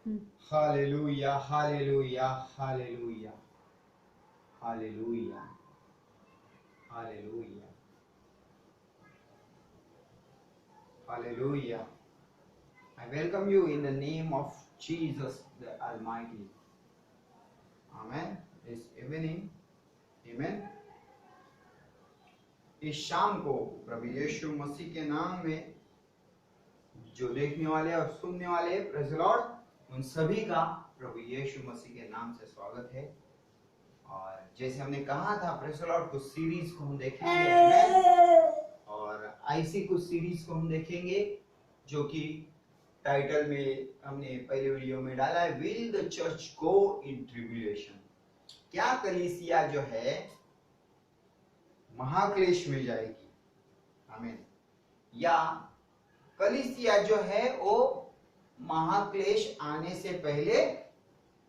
Hallelujah, hallelujah, hallelujah, hallelujah, hallelujah, hallelujah. I welcome you in the name of Jesus the Almighty. Amen. This evening, Amen. इस शाम को प्रभु यीशु मसीह के नाम में जो देखने वाले और सुनने वाले प्रेज़ द लॉर्ड, उन सभी का प्रभु यीशु मसीह के नाम से स्वागत है। और जैसे हमने कहा था प्रेज़ द लॉर्ड, कुछ सीरीज को हम देखेंगे और ऐसी कुछ सीरीज को हम देखेंगे जो कि टाइटल में हमने पहले वीडियो में डाला है, will the church go in tribulation. क्या कलीसिया जो है महाक्लेश में जाएगी? आमीन। या कलीसिया जो है वो महाक्लेश आने से पहले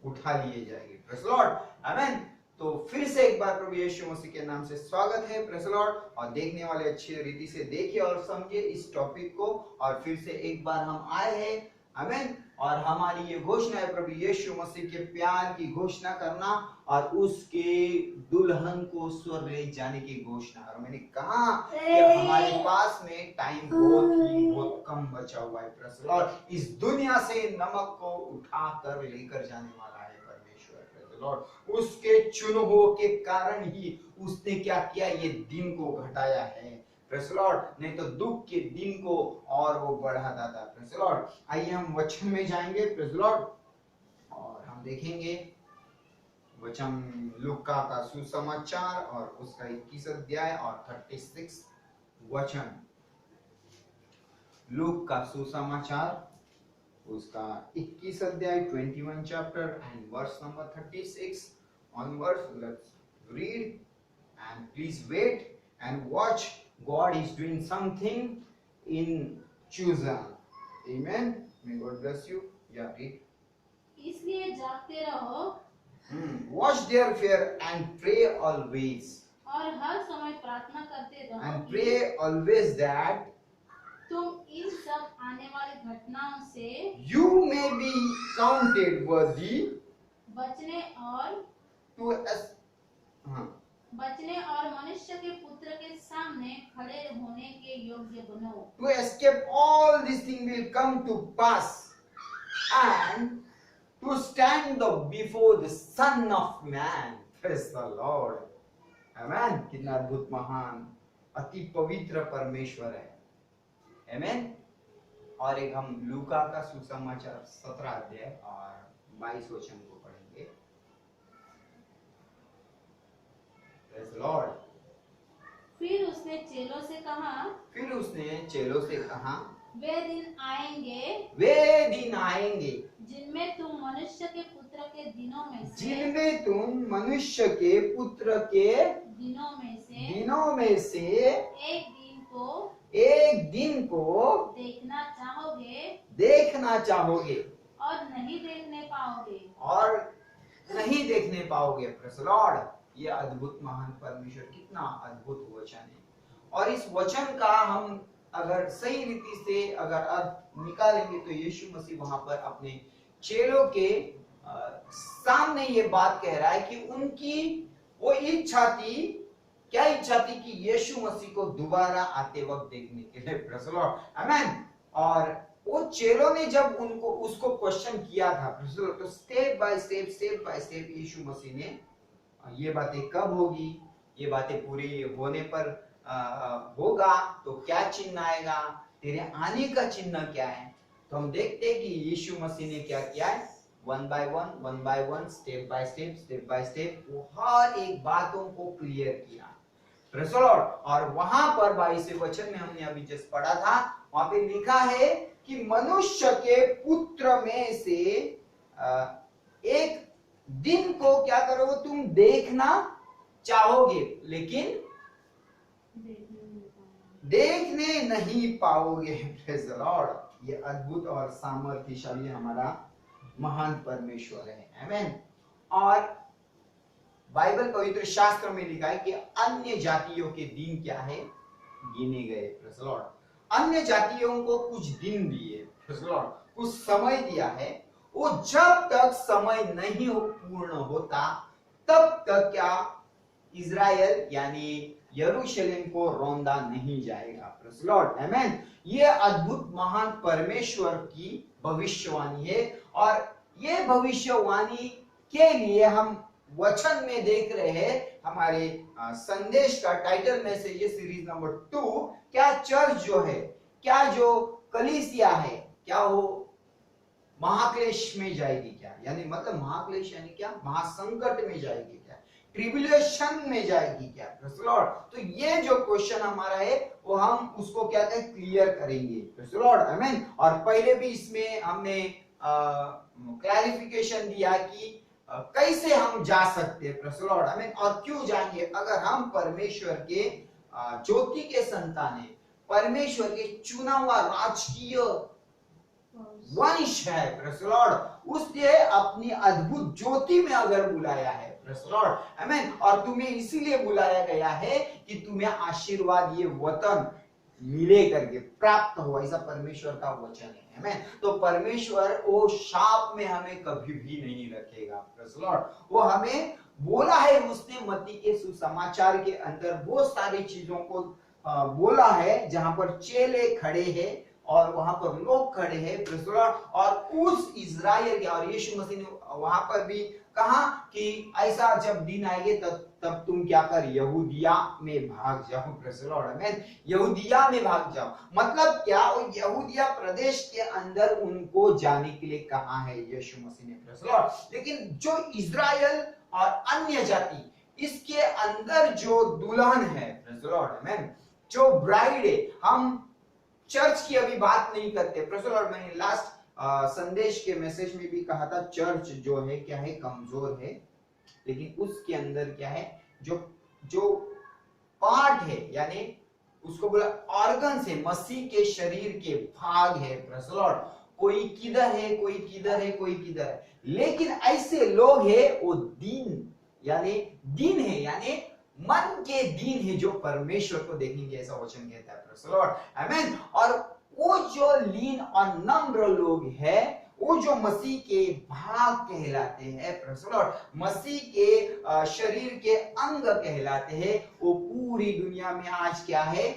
उठा लिए जाएगी। प्रेज़ द लॉर्ड, आमीन। तो फिर से एक बार प्रभु यीशु मसीह के नाम से स्वागत है, प्रेज़ द लॉर्ड। और देखने वाले अच्छी रीति से देखिए और समझिए इस टॉपिक को। और फिर से एक बार हम आए हैं, आमीन। और हमारी ये घोषणा है प्रभु यीशु मसीह के प्यार की घोषणा करना और उसके दुल्हन को स्वर्ग ले जाने की घोषणा। और मैंने कहा कि हमारे पास में टाइम बहुत कम बचा हुआ है, प्रेज़ द लॉर्ड। इस दुनिया से नमक को उठा कर लेकर जाने वाला है परमेश्वर, प्रेज़ द लॉर्ड। उसके चुनावों के कारण ही उसने क्या किया, ये दिन को घटाया है, प्रेज़ द लॉर्ड। नहीं तो दुख के दिन को और वो बढ़ाता था, प्रेज़ द लॉर्ड। आइए हम वचन में जाएंगे, प्रेज़ द लॉर्ड, और हम देखेंगे वचन लूका का सुसमाचार और उसका 21 अध्याय और 36 वचन। लूक का सुसमाचार उसका 21 अध्याय 21 chapter and verse number 36 onwards. Let's read and please wait and watch. God is doing something in Chusa. Amen. May God bless you. Yeah, read. इसलिए जागते रहो Watch therefore and pray always. और हर समय प्रार्थना करते रहो And कि pray always that तुम इन सब आने वाली घटनाओं से you may be counted worthy बचने और मनुष्य के पुत्र के सामने खड़े होने के योग्य बनो। To escape all these things will come to pass and to stand before the Son of Man. Praise the Lord. Amen. कितना अद्भुत, महान, अति पवित्र परमेश्वर है। Amen. और एक हम लूका का सुसमाचार 17 अध्याय और 22 वचन को पढ़ेंगे। Praise the Lord. फिर उसने चेलों से कहा, वे दिन आएंगे जिनमें तुम मनुष्य के पुत्र के दिनों में से एक दिन को देखना चाहोगे और नहीं देखने पाओगे। Praise the Lord. ये अद्भुत महान परमेश्वर, कितना अद्भुत वचन है। और इस वचन का हम अगर सही रीति से अगर अर्थ निकालेंगे तो यीशु मसीह वहां पर अपने चेलों के सामने ये बात कह रहा है कि उनकी वो इच्छा थी, क्या इच्छा थी, कि यीशु मसीह को दोबारा आते वक्त देखने के लिए। प्रेज़ द लॉर्ड, आमीन। और वो चेलों ने जब उसको क्वेश्चन किया था, प्रेज़ द लॉर्ड, तो स्टेप बाय स्टेप यीशु मसीह ने ये बातें कब होगी, ये बातें पूरी होने पर होगा तो क्या चिन्ह आएगा, तेरे आने का चिन्ह क्या है। तो हम देखते हैं कि यीशु मसीह ने क्या किया है, one by one step by step वो हर एक बातों को क्लियर किया, प्रेज़ द लॉर्ड। और वहां पर 22वें वचन में हमने अभी जस्ट पढ़ा था, वहां पे लिखा है कि मनुष्य के पुत्र में से एक दिन को क्या करोगे, तुम देखना चाहोगे लेकिन देखने नहीं पाओगे। Praise the Lord. ये अद्भुत और सामर्थ्यशाली हमारा महान परमेश्वर है, आमीन। और बाइबल पवित्र शास्त्र में लिखा है कि अन्य जातियों के दिन क्या है, गिने गए, प्रेज़ द लॉर्ड। अन्य जातियों को कुछ दिन दिए, प्रेज़ द लॉर्ड, कुछ समय दिया है, वो जब तक समय नहीं पूर्ण होता तब तक क्या इज़राइल यानी यरूशलेम को रौंदा नहीं जाएगा। प्रेज़ लॉर्ड, आमेन। ये अद्भुत महान परमेश्वर की भविष्यवाणी है और ये भविष्यवाणी के लिए हम वचन में देख रहे हैं हमारे संदेश का टाइटल में से ये सीरीज नंबर 2, क्या चर्च जो है, क्या जो कलीसिया है, क्या वो महाक्लेश में जाएगी क्या, यानी मतलब महाक्लेश यानी क्या, महासंकट में जाएगी क्या, ट्रिबुलेशन में जाएगी क्या। प्रेज़ लॉर्ड, तो ये जो क्वेश्चन हमारा है वो हम उसको क्या कहते हैं क्लियर करेंगे। प्रेज़ लॉर्ड, आमीन। और पहले भी इसमें हमने क्लैरिफिकेशन दिया कि कैसे हम जा सकते हैं। प्रेज़ लॉर्ड, आमीन। और क्यों जाएंगे, अगर हम परमेश्वर के ज्योति के संतान है, परमेश्वर के चुना हुआ राजकीय वंश है। प्रेज़ लॉर्ड, उसने अपनी अद्भुत ज्योति में अगर बुलाया है, प्रेज़ लॉर्ड, आमीन। और तुम्हें इसीलिए बुलाया गया है कि तुम्हें आशीर्वाद ये वतन मिले करके प्राप्त हो, ऐसा परमेश्वर का वचन है, आमीन। तो परमेश्वर वो शाप में हमें कभी भी नहीं रखेगा। प्रेज़ लॉर्ड, वो हमें बोला है, उसने मत्ती के सुसमाचार के अंदर बहुत सारी चीजों को बोला है जहां पर चेले खड़े हैं और वहां पर लोग खड़े हैं। प्रेज़ लॉर्ड, और उस इज़राइल के, और यीशु मसीह ने वहां पर भी कहा कि ऐसा जब दिन आएंगे तब तुम क्या कर, यहूदिया में भाग जाओ। प्रेज़ लॉर्ड, आमीन। यहूदिया में भाग जाओ मतलब क्या, वो यहूदिया प्रदेश के अंदर उनको जाने के लिए कहा है यीशु मसीह ने। प्रेज़ लॉर्ड, लेकिन जो इज़राइल और अन्य जाति, इसके अंदर जो दुल्हन है, प्रेज़ लॉर्ड, आमीन, जो ब्राइड है, हम चर्च की अभी बात नहीं करते। प्रेज़ लॉर्ड, मैंने लास्ट संदेश के मैसेज में भी कहा था, चर्च जो है क्या है, कमजोर है, लेकिन उसके अंदर क्या है, जो पार्ट है, यानी उसको बोला ऑर्गन से, मसीह के शरीर के भाग है। प्रेज़ लॉर्ड, कोई किधर है, कोई किधर है, कोई किधर है, लेकिन ऐसे लोग हैं वो दीन है, यानी मन के दीन है, जो परमेश्वर को देखेंगे, ऐसा वचन कहता है। प्रेज़ लॉर्ड, आमीन। और वो जो लीन और नम्र लोग हैं, वो जो मसीह के भाग कहलाते हैं, प्रेज़ लॉर्ड, मसीह के शरीर के अंग कहलाते हैं, वो पूरी दुनिया में आज क्या है,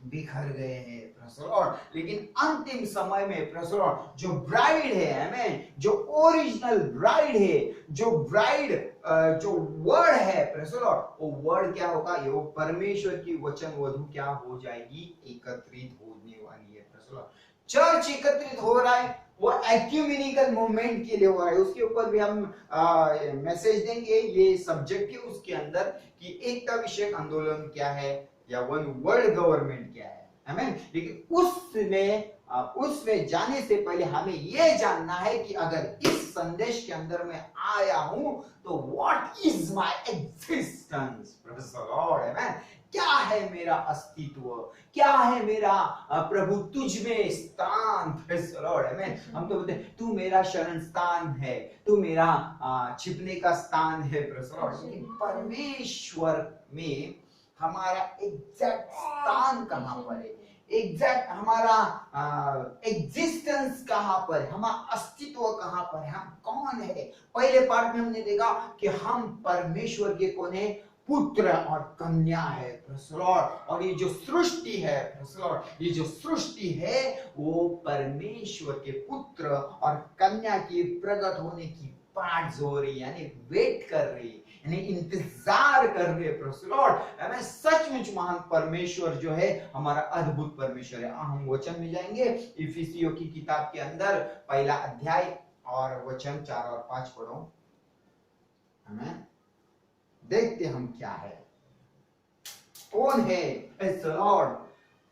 बिखर गए हैं। प्रेज़ लॉर्ड, लेकिन अंतिम समय में प्रेज़ लॉर्ड जो ब्राइड है, आमीन, जो ओरिजिनल ब्राइड है, जो ब्राइड जो वर्ड है, प्रेज़ लॉर्ड, वो वर्ड क्या होगा, ये वो परमेश्वर की वचन वधु क्या हो जाएगी, एकत्रित होने वाली है। प्रेज़ लॉर्ड, चर्च एकत्रित हो रहा है, वो एक्यूमेनिकल मूवमेंट के लिए हो रहा है। उसके ऊपर भी हम मैसेज देंगे, ये सब्जेक्ट है उसके अंदर कि एकता विषयक आंदोलन क्या है या वन वर्ल्ड गवर्नमेंट क्या है, आमीन। लेकिन उसमें जाने से पहले हमें यह जानना है कि अगर इस संदेश के अंदर मैं आया हूं तो what is my existence. Praise the Lord, आमीन। क्या है मेरा अस्तित्व, क्या है मेरा प्रभु तुझ में स्थान। प्रेज़ द लॉर्ड, आमीन। हम तो बोलते हैं तू मेरा शरण स्थान है, तू मेरा छिपने का स्थान है। प्रेज़ द लॉर्ड, लेकिन परमेश्वर में हमारा एग्जैक्ट स्थान कहां पर है, एग्जैक्ट हमारा एग्जिस्टेंस कहां पर है, हमारा अस्तित्व कहां पर है, हम कौन है। पहले पार्ट में हमने देखा कि हम परमेश्वर के कौन है, पुत्र और कन्या है। प्रेज़ लॉर्ड, और ये जो सृष्टि है, प्रेज़ लॉर्ड, ये जो सृष्टि है वो परमेश्वर के पुत्र और कन्या के प्रकट होने की बाट जो रही, यानी वेट कर रही, यानी इंतजार कर रहे। प्रेज़ लॉर्ड, हमें सचमुच महान परमेश्वर जो है हमारा अद्भुत परमेश्वर है। हम वचन में जाएंगे, इफिसियों की किताब के अंदर पहला अध्याय और वचन 4 और 5 पढ़ो। हमें देखते हम क्या है, कौन है प्रेज़ लॉर्ड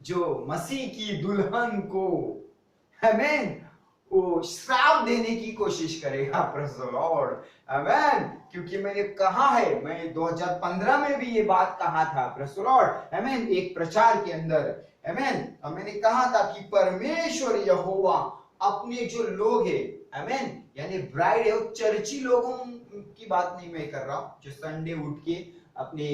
जो मसीह की दुल्हन को, आमीन, वो श्राप देने की कोशिश करेगा। प्रेज़ द लॉर्ड, आमीन। क्योंकि मैंने कहा है, मैं 2015 में भी ये बात कहा था। प्रेज़ द लॉर्ड, आमीन, एक प्रचार के अंदर, आमीन, और मैंने कहा था कि परमेश्वर यहोवा अपने जो लोग हैं, आमीन, यानी ब्राइड है, वो चर्ची लोगों की बात नहीं मैं कर रहा हूं, जो संडे उठ के अपने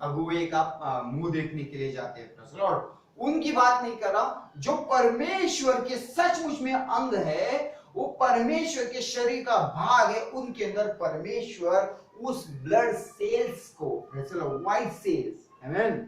अगुवे का मुंह देखने के लिए जाते हैं। प्रेज़ द लॉर्ड, उनकी बात नहीं कर रहा हूं, जो परमेश्वर के सचमुच में अंग है, वो परमेश्वर के शरीर का भाग है, उनके अंदर परमेश्वर उस ब्लड सेल्स को, व्हाइट सेल्स, आमीन,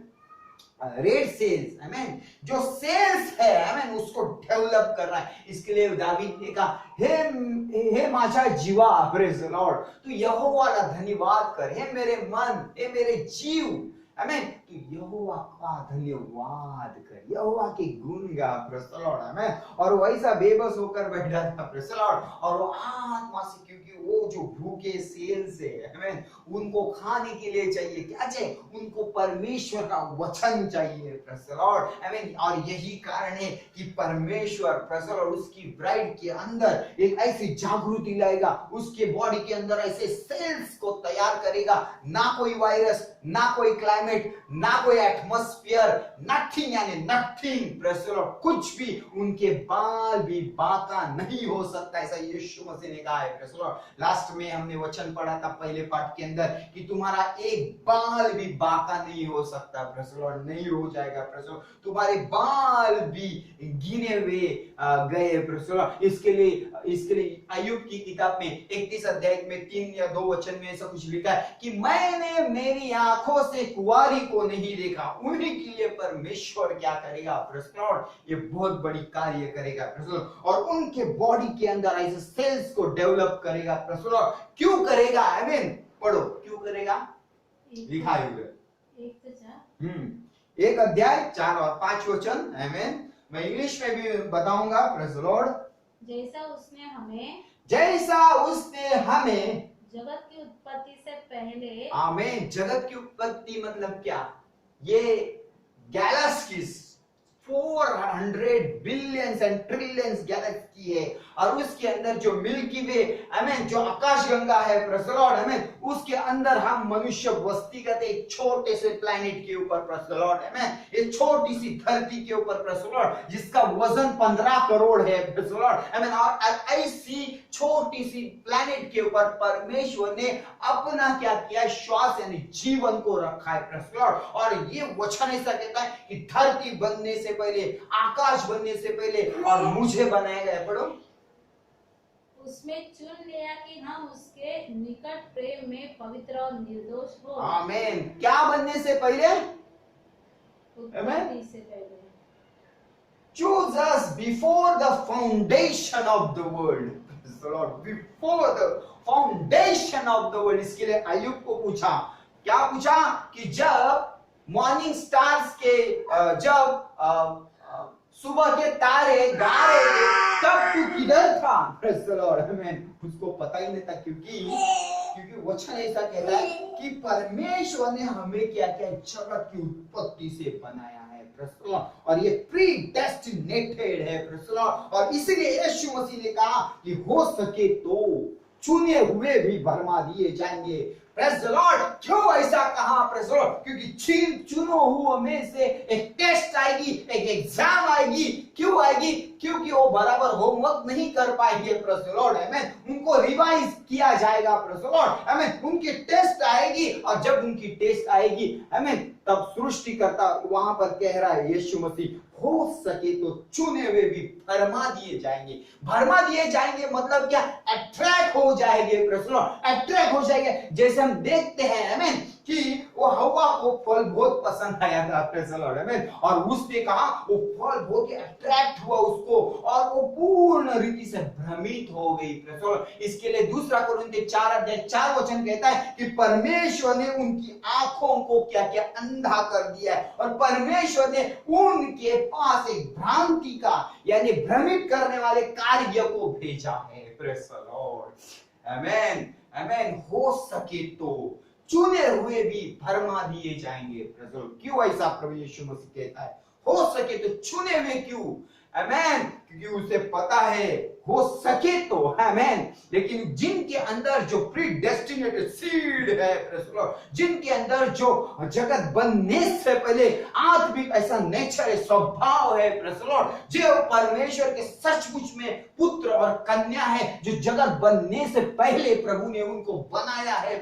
रेड सेल्स, आमीन, जो सेल्स है, आमीन, उसको डेवलप कर रहा है। इसके लिए दावीद ने कहा, हे माझा जीवा, प्रेज द लॉर्ड, तू यहोवाला धन्यवाद कर, हे मेरे मन, हे मेरे जीव, आमीन, तू यहोवा का धन्यवाद कर, यहोवा के गुण गा, प्रेज द लॉर्ड, आमीन। और वैसा बेबस होकर बैठा था, प्रेज द लॉर्ड, और वो आत्मा से, क्योंकि वो जो भूखे सेल्स है, आमीन, उनको खाने के लिए चाहिए, क्या चाहिए? उनको परमेश्वर का वचन चाहिए, प्रेज द लॉर्ड, आमीन। और यही कारण है कि परमेश्वर, प्रेज द लॉर्ड, उसकी ब्राइड के अंदर एक ऐसी जागृति लाएगा, उसके बॉडी के अंदर ऐसे सेल्स को तैयार करेगा, ना कोई वायरस, ना कोई क्लाइमेट, ना कोई एटमॉस्फेयर, नथिंग, यानी नथिंग, प्रेज द लॉर्ड, कुछ भी, उनके बाल भी बाका नहीं हो सकता, ऐसा यीशु मसीह ने कहा है, प्रेज द लॉर्ड। लास्ट में हमने वचन पढ़ा था पहले पाठ के अंदर कि तुम्हारा एक बाल भी बाका नहीं हो सकता, प्रेज द लॉर्ड, नहीं हो जाएगा, प्रेज द लॉर्ड, तुम्हारे बाल भी गिने हुए गए, प्रेज द लॉर्ड। इसके लिए अय्यूब की किताब में 31 अध्याय में 3 या 2 वचन में ऐसा कुछ लिखा है कि मैंने मेरी आंखों से कुंवारी को नहीं देखा, उन्हीं के लिए परमेश्वर क्या करेगा, प्रेज द लॉर्ड, ये बहुत बड़ी कार्य करेगा, प्रेज द लॉर्ड, और उनके बॉडी के अंदर ऐसे सेल्स को डेवलप करेगा, प्रेज द लॉर्ड। क्यों करेगा, आमीन, पढ़ो, क्यों करेगा, लिखा है उधर, 1 अध्याय 4 और 5 वचन, आमीन। मैं इंग्लिश में भी बताऊंगा, प्रेज द लॉर्ड। जैसा उसने हमें जगत की उत्पत्ति से पहले, आमीन, जगत की उत्पत्ति मतलब क्या, ये galaxies 400 billions and trillions Galaxy है, और उसके अंदर जो मिल्की वे, आमीन, जो आकाश गंगा है, प्रेज द लॉर्ड, आमीन, उसके अंदर हम मनुष्य बस्ती करते एक छोटे से प्लैनेट के ऊपर, प्रेज द लॉर्ड, आमीन, एक छोटी सी धरती के ऊपर, प्रेज द लॉर्ड, जिसका वजन 15 करोड़ है, प्रेज द लॉर्ड, आमीन। और ऐसी छोटी सी प्लैनेट के ऊपर परमेश्वर ने अपना क्या किया, श्वास यानी जीवन को रखा है, प्रेज द लॉर्ड। और ये वचन ऐसा कहता है कि धरती बनने से पहले, आकाश बनने से पहले, और मुझे बनाया गया, पढ़ो, उसमें चुन लिया कि हम उसके निकट प्रेम में पवित्र और निर्दोष हो, आमीन। क्या बनने से पहले, उत्पत्ति से पहले, choose us before the foundation of the world, before the foundation of the world। इसके लिए अय्यूब को पूछा, क्या पूछा, कि जब मॉर्निंग स्टार्स के जब सुबह के तारे गा रहे थे, तब तू किधर था, प्रेज द लॉर्ड, आमीन। उसको पता ही नहीं था, क्योंकि वचन ऐसा कहता है कि परमेश्वर ने हमें क्या किया, जगत की उत्पत्ति से बनाया है, प्रेज द लॉर्ड, और ये प्रीडेस्टिनेटेड है, प्रेज द लॉर्ड। और इसीलिए यीशु मसीह ने कहा कि हो सके तो चुने हुए भी भरमा दिए जाएंगे, प्रेज द लॉर्ड। क्यों ऐसा कहा, प्रेज द लॉर्ड, क्योंकि चुनो हुए में से एक टेस्ट आएगी, एक एग्जाम आएगी। क्यों आएगी, क्योंकि वो बराबर होमवर्क नहीं कर पाएंगे, प्रेज द लॉर्ड, आमीन। उनको रिवाइज किया जाएगा, प्रेज द लॉर्ड, आमीन। उनकी टेस्ट आएगी, और जब उनकी टेस्ट आएगी, आमीन, तब सृष्टिकर्ता वहां पर कह रहा है यीशु मसीह, हो सके तो चुने हुए भी भरमा दिए जाएंगे। भरमा दिए जाएंगे मतलब क्या, अट्रैक्ट हो जाएंगे, प्रेज द लॉर्ड, अट्रैक्ट हो जाएंगे। जैसे हम देखते हैं, आमीन, कि वो हवा को फल बहुत पसंद आया था, प्रेज द लॉर्ड, आमीन, और उसने कहा वो फल बहुत ही अट्रैक्ट हुआ उसको, और वो पूर्ण रीति से भ्रमित हो गई, प्रेज द लॉर्ड। इसके लिए 2 कुरिन्थियों 4 अध्याय 4 वचन कहता है कि परमेश्वर ने उनकी आंखों को क्या किया, अंधा कर दिया है, और परमेश्वर ने उनके पास एक भ्रांति का यानी भ्रमित करने वाले कार्य को भेजा है, प्रेज द लॉर्ड, आमीन, आमीन। हो सके तो चुने हुए भी भरमा दिए जाएंगे, प्रेज द लॉर्ड। क्यों ऐसा प्रभु यीशु मसीह कहता है, हो सके तो चुने हुए, क्यों, आमीन, क्योंकि उसे पता है हो सके तो, आमीन। लेकिन जिनके अंदर जो प्रीडेस्टिनेटेड सीड है, प्रेज द लॉर्ड, जिनके अंदर जो जगत बनने से पहले आत्मिक ऐसा नेचर है, स्वभाव है, प्रेज द लॉर्ड, जो परमेश्वर के सचमुच में पुत्र और कन्या है जो जगत बनने से पहले प्रभु ने उनको बनाया है,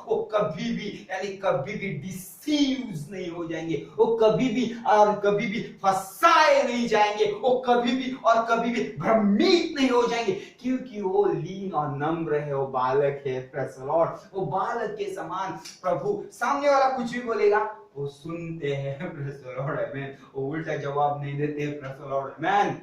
वो कभी भी यानी कभी भी डिसीव्ड नहीं हो जाएंगे, वो कभी भी और कभी भी फंसाए नहीं जाएंगे, वो कभी भी और कभी भी भ्रमित नहीं हो जाएंगे, क्योंकि वो लीन और नम्र है, वो बालक है। प्रेज़ द लॉर्ड, वो बालक के समान प्रभु सामने वाला कुछ भी बोलेगा वो सुनते हैं। प्रेज़ द लॉर्ड, आमेन। वो उल्टा जवाब नहीं देते। प्रेज़ द लॉर्ड, आमेन।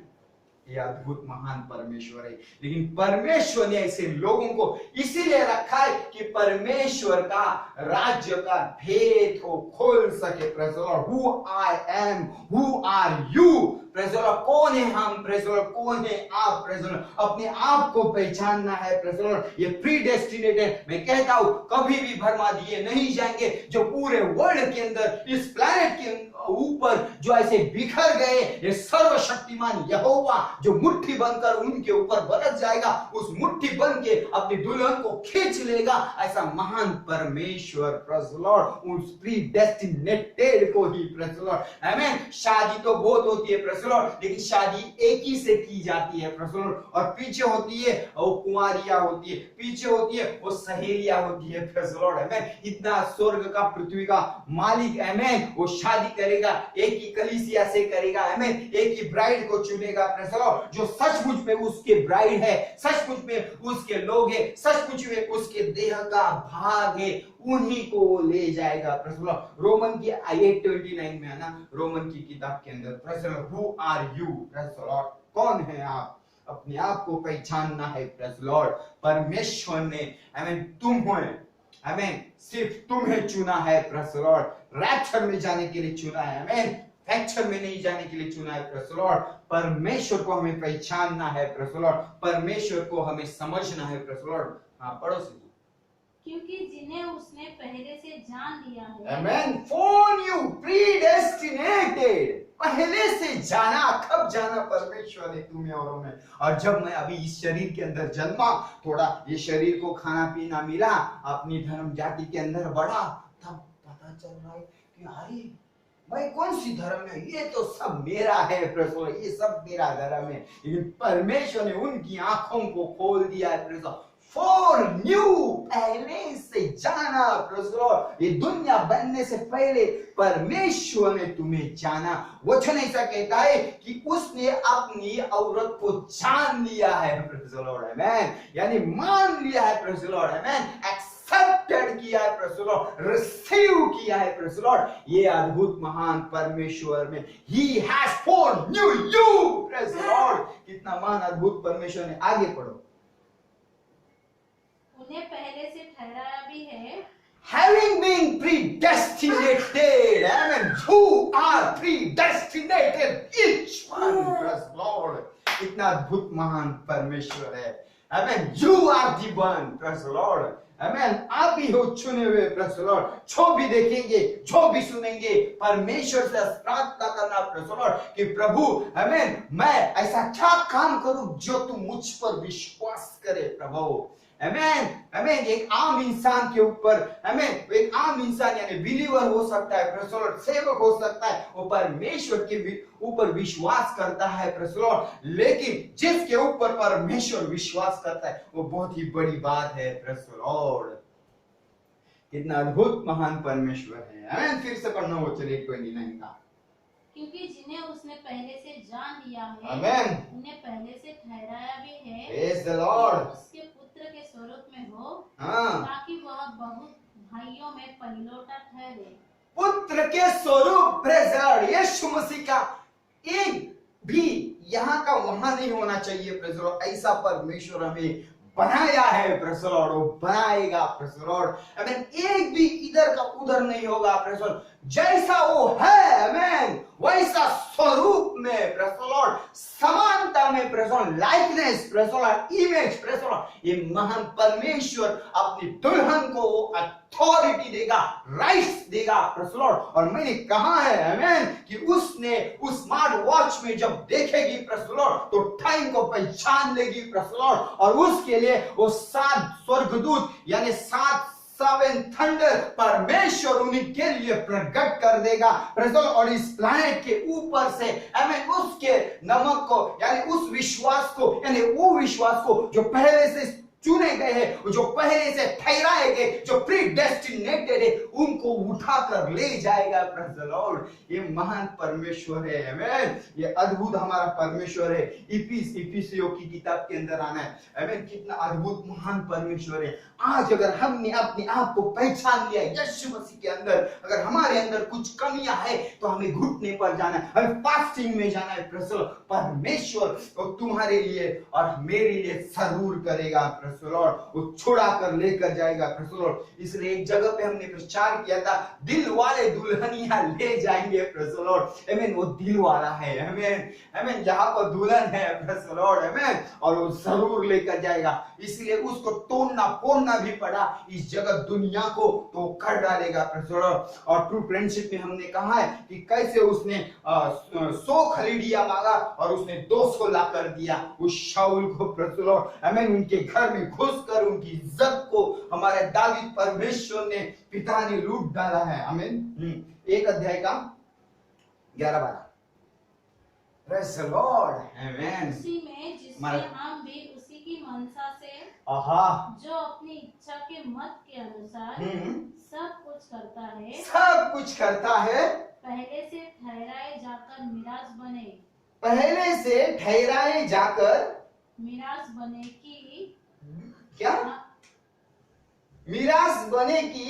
ये अद्भुत महान परमेश्वर है। लेकिन परमेश्वर ने ऐसे लोगों को इसीलिए रखा है कि परमेश्वर का राज्य का भेद को खोल सके। Praise the Lord, who I am, who are you, praise the Lord, कौन है हम, प्रेज़ द लॉर्ड, कौन है आप, प्रेज़ द लॉर्ड, अपने आप को पहचानना है। प्रेज़ द लॉर्ड, ये प्रीडेस्टिनेटेड, मैं कहता हूं कभी भी भरमा दिए नहीं जाएंगे। जो पूरे वर्ल्ड के अंदर, इस प्लैनेट के ऊपर जो ऐसे बिखर गए, ये सर्वशक्तिमान यहोवा जो मुट्ठी बनकर उनके ऊपर बरस जाएगा, उस मुट्ठी बन के अपनी दुल्हन को खींच लेगा, ऐसा महान परमेश्वर, प्रेज़ द लॉर्ड, उस प्रीडेस्टिनेटेड को ही, प्रेज़ द लॉर्ड, आमेन। शादी तो बहुत होती है, प्रेज़ द लॉर्ड, लेकिन शादी एक ही से की जाती है, प्रेज़ द लॉर्ड, और पीछे होती है वो कुंवारियां होती है, पीछे होती है वो सहेलियां होती है। प्रेज़ द लॉर्ड, आमेन। इतना स्वर्ग का पृथ्वी का मालिक, आमेन, वो शादी करेगा, एक ही कलीसिया से करेगा, आमेन, एक ही ब्राइड को चुनेगा। प्रेज़ द लॉर्ड, जो सचमुच में उसके ब्राइड है, सचमुच में उसके लोग है, सचमुच में उसके देह का भाग है, उन्हीं को वो ले जाएगा। प्रेज़ द लॉर्ड, रोमन की 8:29 में है ना, रोमन की किताब के अंदर, praise the Lord, who are you, praise the Lord, कौन है आप, अपने आप को पहचानना है। प्रेज़ द लॉर्ड, परमेश्वर ने, आमेन, तुम हो, आमेन, सिर्फ तुम्हें चुना है। प्रेज़ द लॉर्ड, रैप्चर में जाने के लिए चुना है, आमेन, फ्रैक्चर में नहीं जाने के लिए चुना है। प्रेज़ द लॉर्ड, परमेश्वर को हमें पहचानना है। प्रेज़ द लॉर्ड, परमेश्वर को हमें समझना है। प्रेज़ द लॉर्ड, हाँ पड़ोसी, क्योंकि जिन्हें उसने पहले से जान लिया है, आमेन, फोन यू प्रीडेस्टिनेटेड, पहले से जाना, कब जाना, परमेश्वर ने तुम्हें और हमें। और जब मैं अभी इस शरीर के अंदर जन्मा, थोड़ा ये शरीर को खाना पीना मिला, अपनी धर्म जाति के अंदर बढ़ा, तब पता चल रहा है कि अरे भाई कौन सी धर्म है, ये तो सब मेरा है, प्रभु, ये सब मेरा धर्म है। लेकिन परमेश्वर ने उनकी आंखों को खोल दिया है, प्रभु, फॉर न्यू, पहले से जाना। प्रभु, ये दुनिया बनने से पहले परमेश्वर ने तुम्हें जाना। वचन ऐसा कहता है कि उसने अपनी औरत को जान लिया है। प्रभु लॉर्ड, आमेन, यानी मान लिया है। प्रभु लॉर्ड, आमेन, एक्सेप्टेड किया है। प्रभु लॉर्ड, रिसीव किया है। प्रभु लॉर्ड, ये अद्भुत महान परमेश्वर में he has for new you. Prabhu Lord, कितना महान अद्भुत परमेश्वर ने। आगे पढ़ो। उन्हें पहले से ठहराया भी है, having been predestinated, amen, who are predestinated, each one, praise Lord, कितना अद्भुत महान परमेश्वर है, amen, you are the one, praise Lord, amen, आप ही हो चुने हुए, praise Lord, जो भी देखेंगे, जो भी सुनेंगे, परमेश्वर से प्रार्थना करना, praise Lord, कि प्रभु, amen, मैं ऐसा क्या काम करूं जो तू मुझ पर विश्वास करे, प्रभु, आमेन, आमेन। एक आम इंसान के ऊपर, आमेन, एक आम इंसान यानी बिलीवर हो सकता है, प्रेज़ लॉर्ड, सेवक हो सकता है, वो परमेश्वर के ऊपर विश्वास करता है, प्रेज़ लॉर्ड, लेकिन जिसके ऊपर परमेश्वर विश्वास करता है वो बहुत ही बड़ी बात है, प्रेज़ लॉर्ड। कितना अद्भुत महान परमेश्वर है, आमेन। फिर से पढ़ना हो, चलिए 29 का। क्योंकि जिन्हें उसने पहले से जान लिया है, आमेन, उन्हें पहले से ठहराया भी है, प्रेज़ द लॉर्ड, उसके पुत्र के स्वरूप में हो, हाँ, ताकि वह बहुत भाइयों में पहिलौठा ठहरे। पुत्र के स्वरूप, प्रेज़ द लॉर्ड, यीशु मसीह का एक भी यहाँ का वहां नहीं होना चाहिए, प्रेज़ द लॉर्ड। ऐसा परमेश्वर हमें बनाया है, प्रेज़ द लॉर्ड, वो बनाएगा, प्रेज़ द लॉर्ड, आमेन। एक भी इधर का उधर नहीं होगा, प्रेज़ द लॉर्ड, जैसा वो है, आमेन, वैसा स्वरूप में, प्रेज़ द लॉर्ड, समानता में, praise the Lord, likeness, praise the Lord, image, praise the Lord, ये महान परमेश्वर अपनी दुल्हन को अथॉरिटी देगा, राइट्स देगा, प्रेज़ द लॉर्ड। और मैंने कहा है, आमेन, कि उसने उस स्मार्ट वॉच में जब देखेगी, प्रेज़ द लॉर्ड, तो टाइम को पहचान लेगी, प्रेज़ द लॉर्ड, और उसके लिए वो 7 स्वर्गदूत यानी 7 सेवन थंडर परमेश्वर उनके लिए प्रकट कर देगा। और इस प्लैनेट के ऊपर से आमीन उसके नमक को यानी उस विश्वास को यानी वो विश्वास को जो पहले से चुने गए हैं, जो पहले से ठहराए गए, जो प्री डेस्टिनेटेड है, उनको उठाकर ले जाएगा। Praise the Lord. ये महान परमेश्वर है। आमीन। ये अद्भुत हमारा परमेश्वर है। इफिसियों की किताब के अंदर आना है। आमीन। कितना अद्भुत महान परमेश्वर है। आज अगर हमने अपने आप को पहचान लिया यीशु मसीह के अंदर, अगर हमारे अंदर कुछ कमियां है तो हमें घुटने पर जाना है, हमें फास्टिंग में जाना है। Praise the Lord. परमेश्वर तो तुम्हारे लिए और मेरे लिए जरूर करेगा। Praise the Lord. वो छुड़ा कर लेकर जाएगा। Praise the Lord. इसलिए एक जगह पे हमने प्रचार किया था, दिल वाले दुल्हनिया ले जाएंगे। Praise the Lord. आमीन। वो दिल वाला है। आमीन। आमीन। यहाँ पर दुल्हन है। Praise the Lord. आमीन। और वो जरूर लेकर जाएगा। इसलिए उसको तोड़ना फोड़ना भी पड़ा इस जगत दुनिया को तो कर डालेगा। Praise the Lord. और ट्रू फ्रेंडशिप में हमने कहा है कि कैसे उसने 100 खलीडिया मांगा और उसने 200 ला कर दिया उस शाऊल को। Praise the Lord. आमीन। उनके घर में घुसकर उनकी इज्जत को हमारे दाऊद परमेश्वर ने पिता ने लूट डाला है। आमीन। 1 अध्याय का 11-12। Praise the Lord. आमीन। उसी में जिसमें हम भी उसी की मनसा से जो अपनी इच्छा के मत के अनुसार सब कुछ करता है, पहले से ठहराए जाकर मिरास बने की क्या मिरास बने की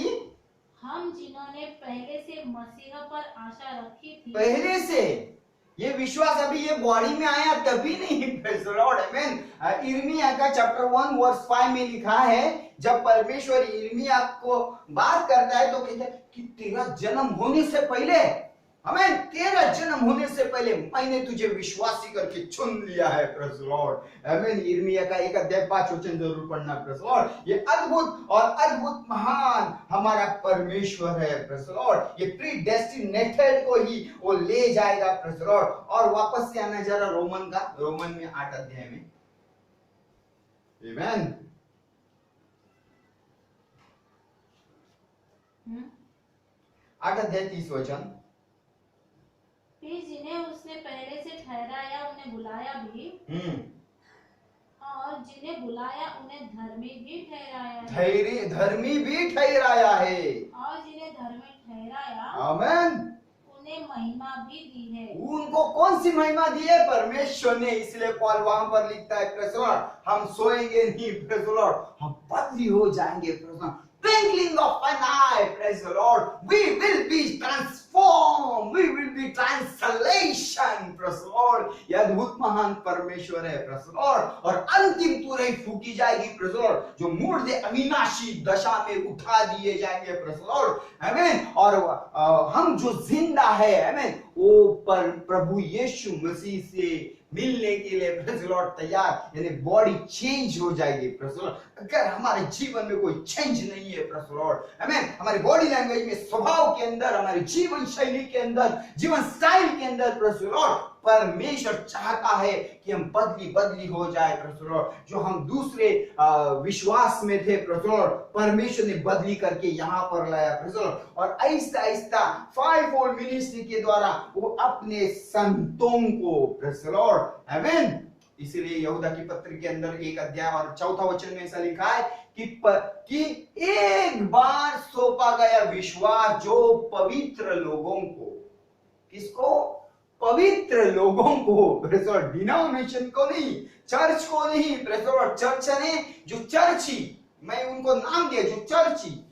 हम जिन्होंने पहले से मसीह पर आशा रखी थी। पहले से ये विश्वास अभी ये बॉडी में आया तभी नहीं। Praise the Lord. आमीन। यिर्मयाह का चैप्टर 1 वर्स 5 में लिखा है, जब परमेश्वर यिर्मयाह को बात करता है तो कहता है कि तेरा जन्म होने से पहले, आमीन, तेरा जन्म होने से पहले मैंने तुझे विश्वासी करके चुन लिया है। Praise the Lord. आमीन। यिर्मयाह का 1 अध्याय 5 वचन जरूर पढ़ना। Praise the Lord. ये अद्भुत और अद्भुत महान हमारा परमेश्वर है। Praise the Lord. ये प्री डेस्टिनेटेड को ही वो ले जाएगा। Praise the Lord. और वापस से आना जरा रोमन में 8 अध्याय में। आमीन। 8 अध्याय 30 वचन। फिर जिन्हें उसने पहले से ठहराया उन्हें बुलाया भी, और जिन्हें बुलाया उन्हें धर्मी भी ठहराया है। धर्मी भी ठहराया है। और जिन्हें धर्मी ठहराया आमीन उन्हें महिमा भी दी है। उनको कौन सी महिमा दी है? परमेश्वर ने। इसलिए पॉल वहां पर लिखता है, प्रेज़ द लॉर्ड, हम सोएंगे नहीं। Praise the Lord. हम बदली हो जाएंगे। Praise the Lord. Twinkling of an eye, praise the Lord, we will be transformed, we will be translation, praise the Lord। ये अद्भुत महान परमेश्वर है। praise the Lord। और अंतिम तुरही फूकी जाएगी। praise the Lord। जो मुर्दे अविनाशी दशा में उठा दिए जाएंगे। praise the Lord। आमीन। और हम जो जिंदा है, आमीन, वो पर प्रभु यीशु मसीह से मिलने के लिए प्रेज़ द लॉर्ड तैयार, यानी बॉडी चेंज हो जाएगी। Praise the Lord. अगर हमारे जीवन में कोई चेंज नहीं है, प्रेज़ द लॉर्ड, आमीन, हमारी बॉडी लैंग्वेज में, स्वभाव के अंदर, हमारी जीवन शैली के अंदर, जीवन स्टाइल के अंदर, प्रेज़ द लॉर्ड, परमेश्वर चाहता है कि हम बदली हो जाए। Praise the Lord. जो हम दूसरे विश्वास में थे, प्रेज़ द लॉर्ड, परमेश्वर ने बदली करके यहाँ पर लाया। Praise the Lord. और आहिस्ता-आहिस्ता 5-fold मिनिस्ट्री के द्वारा वो अपने संतों को, प्रेज़ द लॉर्ड, आमीन। इसलिए यहूदा की पत्र के अंदर 1 अध्याय और 4 वचन में ऐसा लिखा है कि एक बार सौंपा गया विश्वास जो पवित्र लोगों को, किसको? पवित्र लोगों को। Praise the Lord. डिनोमिनेशन को नहीं, चर्च को नहीं। Praise the Lord. चर्च ने जो चर्ची, मैं उनको नाम दिया, जो चर्ची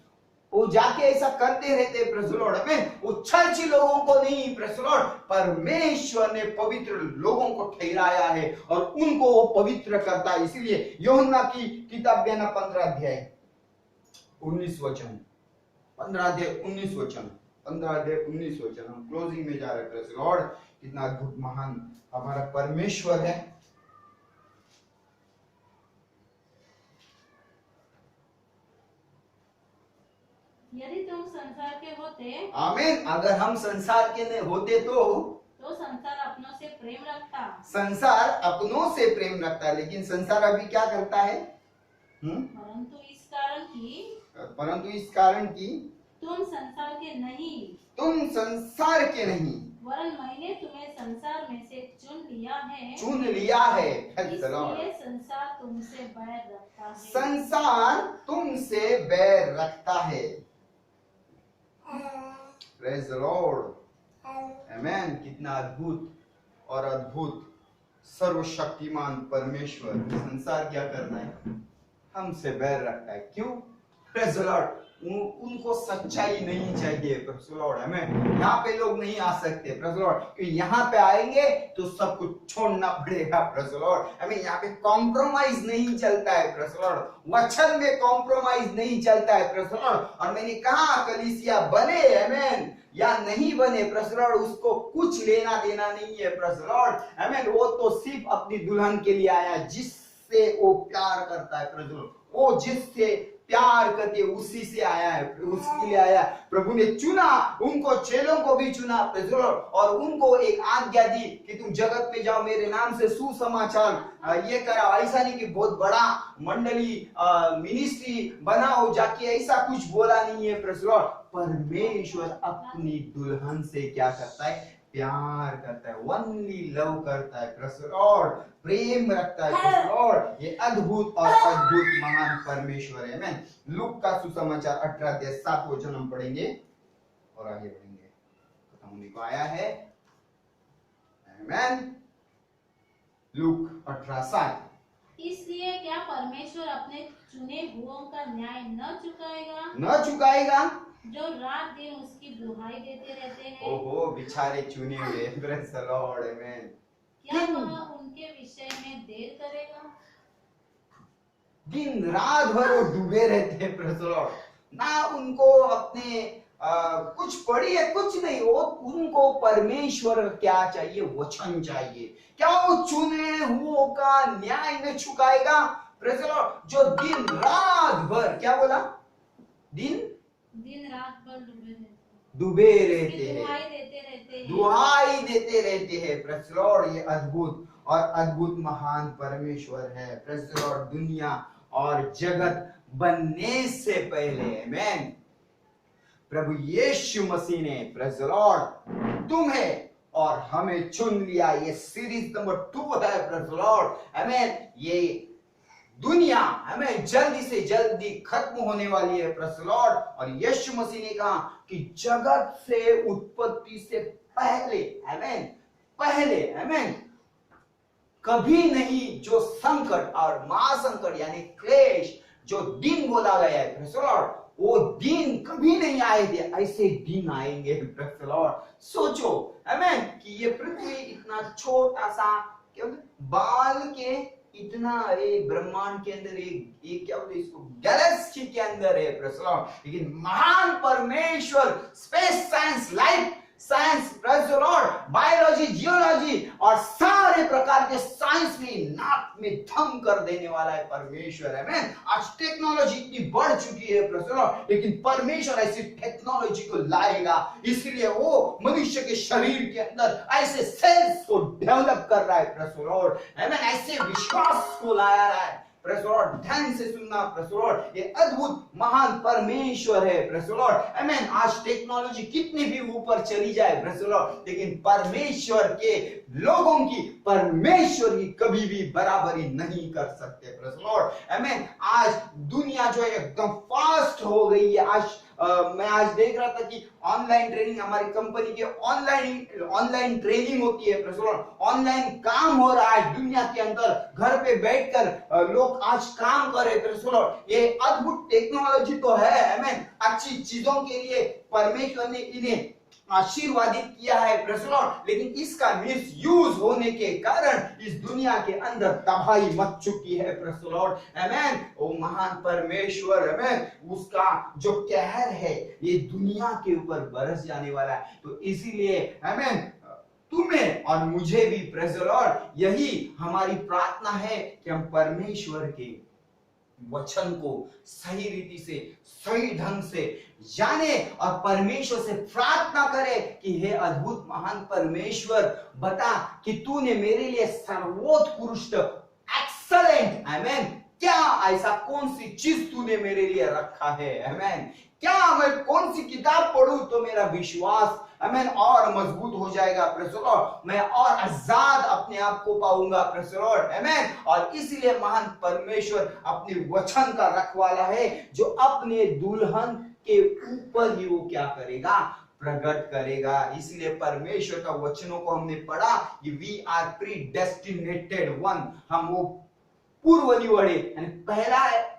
वो जाके ऐसा करते रहते। Praise the Lord. आमीन। वो चर्ची लोगों को नहीं, प्रेज़ द लॉर्ड, परमेश्वर ने पवित्र लोगों को ठहराया है और उनको वो पवित्र करता है। इसलिए यूहन्ना की किताब देना 15 अध्याय 19 वचन, 15 अध्याय 19 वचन, 15 अध्याय 19 वचन। हम क्लोजिंग में जा रहे हैं। Praise the Lord. कितना अद्भुत महान हमारा परमेश्वर है। यदि तुम संसार के होते, आमीन, अगर हम संसार के नहीं होते तो संसार अपनों से प्रेम रखता। संसार अपनों से प्रेम रखता है, लेकिन संसार अभी क्या करता है? परंतु इस कारण कि परंतु इस कारण कि तुम संसार के नहीं, वरन मैंने तुम्हें संसार में से चुन लिया है। इसलिए संसार तुमसे बैर रखता है। संसार तुमसे बैर रखता है। प्रेज द लॉर्ड, आमेन। कितना अद्भुत और अद्भुत सर्वशक्तिमान परमेश्वर। संसार क्या करता है? हमसे बैर रखता है। क्यों? Praise the Lord. उनको सच्चाई नहीं चाहिए। प्रेज द लॉर्ड, आमेन। यहाँ पे लोग नहीं आ सकते। प्रेज द लॉर्ड, क्योंकि यहाँ पे आएंगे तो सब कुछ छोड़ना पड़ेगा। प्रेज द लॉर्ड, आमेन। यहाँ पे कॉम्प्रोमाइज नहीं चलता है। प्रेज द लॉर्ड, वचन में कॉम्प्रोमाइज नहीं चलता है। प्रेज द लॉर्ड, और मैंने कहा कलीसिया बने, आमेन, या नहीं बने, प्रेज द लॉर्ड, उसको कुछ लेना देना नहीं है। प्रेज द लॉर्ड, आमेन। वो तो सिर्फ अपनी दुल्हन के लिए आया जिससे वो प्यार करता है। प्रेज द लॉर्ड, वो जिससे प्यार करके उसी से आया है, उसके लिए आया। प्रभु ने चुना, उनको चेलों को भी चुना, प्रेज द लॉर्ड, और उनको एक आज्ञा दी कि तुम जगत में जाओ, मेरे नाम से सुसमाचार ये करा। ऐसा नहीं कि बहुत बड़ा मंडली मिनिस्ट्री बनाओ जाके, ऐसा कुछ बोला नहीं है। प्रेज द लॉर्ड, परमेश्वर अपनी दुल्हन से क्या करता है? प्यार करता है, ओनली लव करता है। प्रेज द लॉर्ड, प्रेम रखता है। प्रेज द लॉर्ड, ये अद्भुत और अद्भुत महान परमेश्वर है। आमेन। लूक का सुसमाचार 18 अध्याय 7 वचन हम पढ़ेंगे और आगे बढ़ेंगे। खत्म होने को आया है। आमेन। लूक 18:7। इसलिए क्या परमेश्वर अपने चुने हुओं का न्याय न चुकाएगा? जो रात दिन उसकी दुहाई देते रहते हैं। ओहो, बेचारे चुने हुए। प्रेज द लॉर्ड, आमेन। क्या वह उनके विषय में देर करेगा? दिन रात भर वो डूबे रहते हैं। प्रेज द लॉर्ड, ना उनको अपने कुछ पड़ी है, कुछ नहीं। वो उनको परमेश्वर क्या चाहिए? वचन चाहिए। क्या वो चुने हुओं का न्याय न चुकाएगा? प्रेज द लॉर्ड, जो दिन रात भर, क्या बोला? दिन रात भर डूबे रहते हैं, दुहाई देते रहते हैं। प्रेज द लॉर्ड, ये अद्भुत और अद्भुत महान परमेश्वर है। प्रेज द लॉर्ड, दुनिया और जगत बनने से पहले, आमेन, प्रभु यीशु मसीह ने, प्रेज द लॉर्ड, तुम्हें और हमें चुन लिया। ये सीरीज नंबर 2 है। प्रेज द लॉर्ड, आमेन। ये दुनिया हमें जल्दी से जल्दी खत्म होने वाली है। प्रेज द लॉर्ड, और यीशु मसीह ने कहा कि जगत से उत्पत्ति से पहले, आमेन, पहले, आमेन, कभी नहीं जो संकट और महासंकट यानी क्लेश, जो दिन बोला गया है, प्रेज द लॉर्ड, वो दिन कभी नहीं आए थे। ऐसे दिन आएंगे। प्रेज द लॉर्ड, सोचो, आमेन, कि ये पृथ्वी इतना छोटा सा, क्या बाल के इतना, अरे ब्रह्मांड के अंदर एक क्या बोलते इसको, गैलेक्सी के अंदर है। प्रेज द लॉर्ड, लेकिन महान परमेश्वर space science, life science, praise the Lord, biology, geology और सारे प्रकार के साइंस में नाक में दम कर देने वाला है परमेश्वर। आमेन। आज टेक्नोलॉजी इतनी बढ़ चुकी है, प्रेज द लॉर्ड, लेकिन परमेश्वर ऐसी टेक्नोलॉजी को लाएगा। इसलिए वो मनुष्य के शरीर के अंदर ऐसे सेल्स को डेवलप कर रहा है। प्रेज द लॉर्ड, आमेन। ऐसे विश्वास को लाया रहा है। प्रेज द लॉर्ड, ध्यान से सुनना। प्रेज द लॉर्ड, ये अद्भुत महान परमेश्वर है। प्रेज द लॉर्ड, आमेन। आज टेक्नोलॉजी कितनी भी ऊपर चली जाए, प्रेज द लॉर्ड, लेकिन परमेश्वर के लोगों की, परमेश्वर की कभी भी बराबरी नहीं कर सकते। प्रेज द लॉर्ड, आमेन। आज दुनिया जो है एकदम फास्ट हो गई है। आज मैं आज देख रहा था कि ऑनलाइन ट्रेनिंग, हमारी कंपनी के ऑनलाइन ट्रेनिंग होती है। प्रेज द लॉर्ड, ऑनलाइन काम हो रहा है दुनिया के अंदर। घर पे बैठकर लोग आज काम कर रहे हैं। प्रेज द लॉर्ड, ये अद्भुत टेक्नोलॉजी तो है, आमेन। अच्छी चीजों के लिए परमेश्वर ने इन्हें आशीर्वादित किया है। प्रेज द लॉर्ड, लेकिन इसका मिसयूज होने के कारण इस दुनिया के अंदर तबाही मच चुकी है। प्रेज द लॉर्ड, आमेन। ओ महान परमेश्वर, आमेन, उसका जो कहर है ये दुनिया के ऊपर बरस जाने वाला है। तो इसीलिए, आमेन, तुम्हें और मुझे भी, प्रेज द लॉर्ड, यही हमारी प्रार्थना है कि हम परमेश्वर के वचन को सही रीति से, सही ढंग से जाने और परमेश्वर से प्रार्थना करे कि हे अद्भुत महान परमेश्वर, बता कि तूने मेरे लिए सर्वोत्कृष्ट, एक्सलेंट, आमेन, क्या ऐसा कौन सी चीज तूने मेरे लिए रखा है। आमीन। क्या मैं कौन सी किताब पढ़ूं तो मेरा विश्वास आमीन और मजबूत हो जाएगा। Praise the Lord. मैं और आजाद अपने आप को पाऊंगा। Praise the Lord. आमीन। और इसलिए महान परमेश्वर अपने वचन का रखवाला है, जो अपने दुल्हन के ऊपर ही वो क्या करेगा, प्रकट करेगा। इसलिए परमेश्वर का वचनों को हमने पढ़ा कि वी आर प्रीडेस्टिनेटेड वन, हम वो पूर्व निवड़े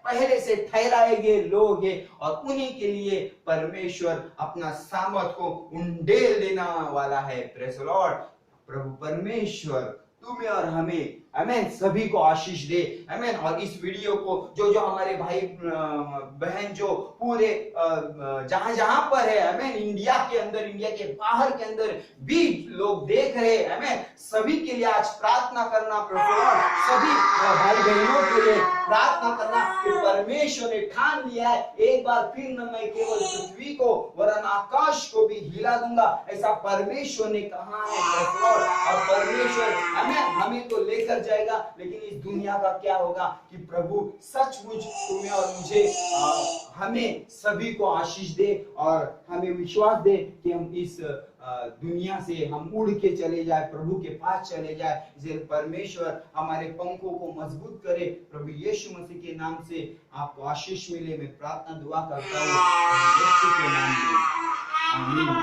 पहले से ठहराए गए लोग हैं, और उन्हीं के लिए परमेश्वर अपना सामर्थ को उंडेल देने वाला है। Praise the Lord. प्रभु परमेश्वर तुम्हें और हमें आमीन सभी को आशीष दे। आमीन। और इस वीडियो को जो हमारे भाई बहन जो पूरे जहां जहां पर है आमीन, इंडिया के अंदर, इंडिया के बाहर के अंदर भी लोग देख रहे हैं आमीन, सभी के लिए आज प्रार्थना करना। सभी भाई बहनों के लिए प्रार्थना करना कि परमेश्वर ने ठान लिया है, एक बार फिर न मैं केवल पृथ्वी को वरन आकाश को भी हिला दूंगा, ऐसा परमेश्वर ने कहा है। और परमेश्वर हमें तो लेकर जाएगा, लेकिन इस दुनिया का क्या होगा कि प्रभु सचमुच तुम्हें और मुझे हमें सभी को आशीष दे और हमें विश्वास दे कि हम इस दुनिया से हम उड़ के चले जाए, प्रभु के पास चले जाए। इसलिए परमेश्वर हमारे पंखों को मजबूत करे। प्रभु यीशु मसीह के नाम से आपको आशीष मिले। मैं प्रार्थना दुआ करता हूँ यीशु के नाम में। आमीन।